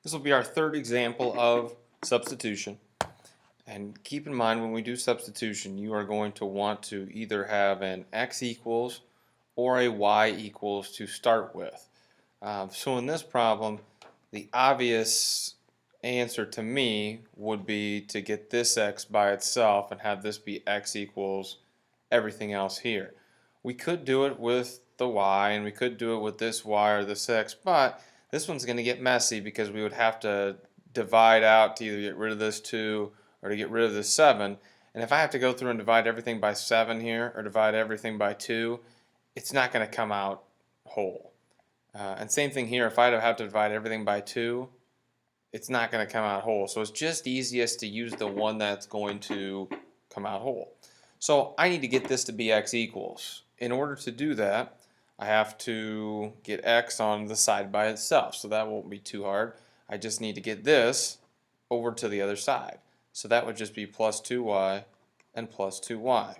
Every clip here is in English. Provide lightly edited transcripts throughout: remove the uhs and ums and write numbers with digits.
This will be our third example of substitution. And keep in mind when we do substitution, you are going to want to either have an x equals or a y equals to start with. So in this problem, the obvious answer to me would be to get this x by itself and have this be x equals everything else here. We could do it with the y and we could do it with this y or this x, but this one's going to get messy because we would have to divide out to either get rid of this 2 or to get rid of this 7. And if I have to go through and divide everything by 7 here or divide everything by 2, it's not going to come out whole. And same thing here, if I have to divide everything by 2, it's not going to come out whole. So it's just easiest to use the one that's going to come out whole. So I need to get this to be x equals. In order to do that, I have to get x on the side by itself. So that won't be too hard. I just need to get this over to the other side. So that would just be plus 2y and plus 2y.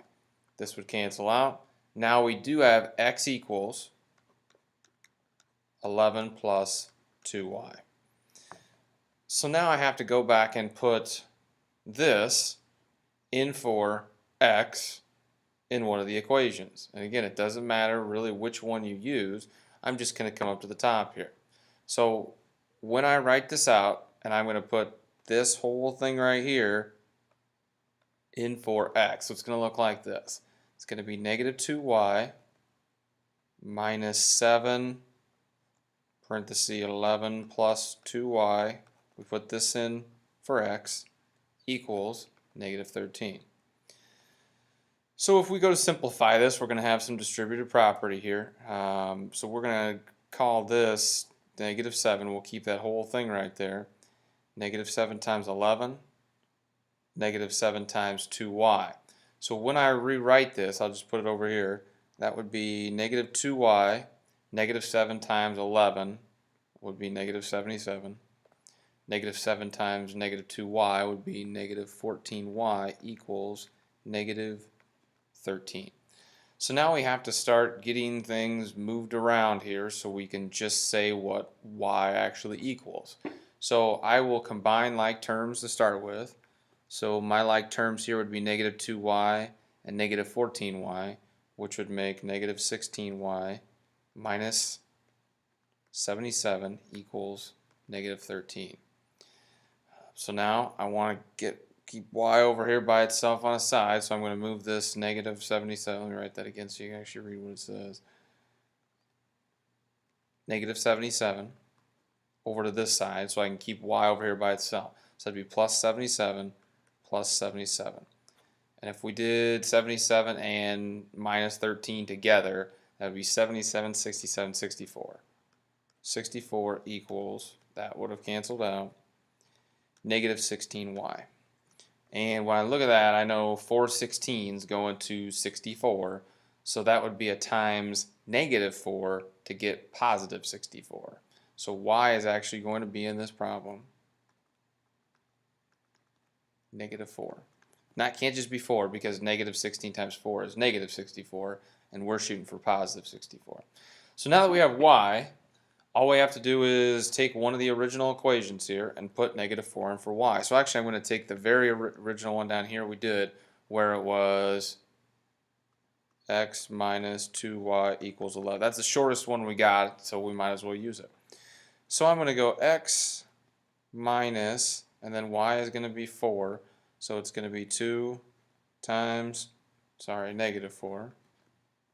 This would cancel out. Now we do have x equals 11 plus 2y. So now I have to go back and put this in for x in one of the equations. And again, it doesn't matter really which one you use. I'm just going to come up to the top here. So when I write this out, and I'm going to put this whole thing right here in for x. So it's going to look like this. It's going to be negative 2y minus 7 parenthesis 11 plus 2y. We put this in for x equals negative 13. So if we go to simplify this, we're going to have some distributed property here. So we're going to call this negative 7. We'll keep that whole thing right there. Negative 7 times 11, negative 7 times 2y. So when I rewrite this, I'll just put it over here. That would be negative 2y, negative 7 times 11 would be negative 77. Negative 7 times negative 2y would be negative 14y equals negative 13. So now we have to start getting things moved around here so we can just say what y actually equals. So I will combine like terms to start with. So my like terms here would be negative 2y and negative 14y, which would make negative 16y minus 77 equals negative 13. So now I want to keep y over here by itself on a side, so I'm going to move this negative 77, let me write that again so you can actually read what it says. Negative 77 over to this side so I can keep y over here by itself. So that'd be plus 77 plus 77. And if we did 77 and minus 13 together, that would be 77, 67, 64. 64 equals, that would have canceled out, negative 16y. And when I look at that, I know 4 16s go into 64, so that would be a times negative 4 to get positive 64. So y is actually going to be in this problem negative 4. Now it can't just be 4 because negative 16 times 4 is negative 64, and we're shooting for positive 64. So now that we have y, all we have to do is take one of the original equations here and put negative 4 in for y. So actually I'm going to take the very original one down here we did where it was x minus 2y equals 11. That's the shortest one we got, so we might as well use it. So I'm going to go x minus, and then y is going to be 4, so it's going to be 2 times, negative 4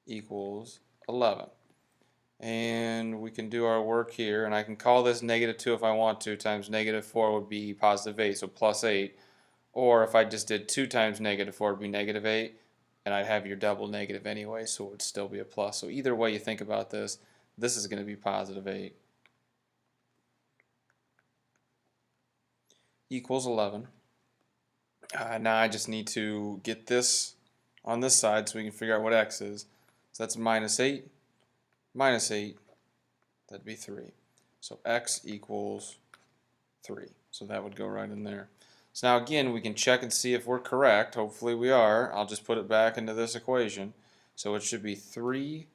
equals 11. And we can do our work here, and I can call this negative 2 if I want to, times negative 4 would be positive 8, so plus 8. Or if I just did 2 times negative 4 would be negative 8, and I'd have your double negative anyway, so it would still be a plus. So either way you think about this, this is going to be positive 8 equals 11. Now I just need to get this on this side so we can figure out what x is. So that's minus 8. Minus 8, that'd be 3. So x equals 3. So that would go right in there. So now again, we can check and see if we're correct. Hopefully we are. I'll just put it back into this equation. So it should be 3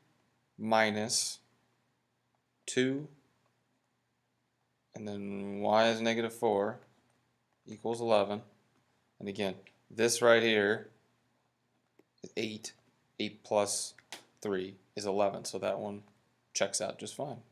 minus 2 and then y is negative 4 equals 11. And again, this right here is 8. 8 plus 3 is 11, so that one checks out just fine.